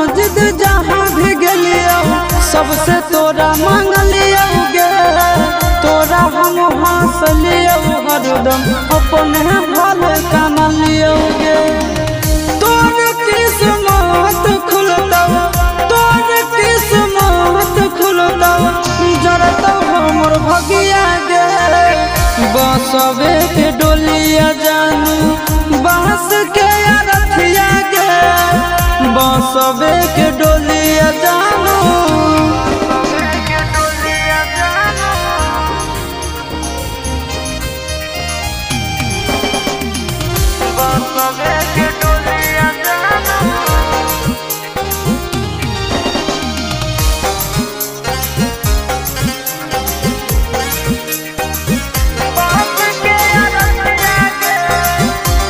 मस्जिद जहाँ भी गलियो सबसे तोरा मांगलियो गे, तोरा हम हंसलियो हरदम अपने भल कानलियो गे। तोर किस्मत खुलतौ, तोर किस्मत खुलतौ, जरतौ हमर भगिया गे। बसवे के डोलिया जानू बांस के अरथिया गे, बसवे के डोलिया जानू बसवे के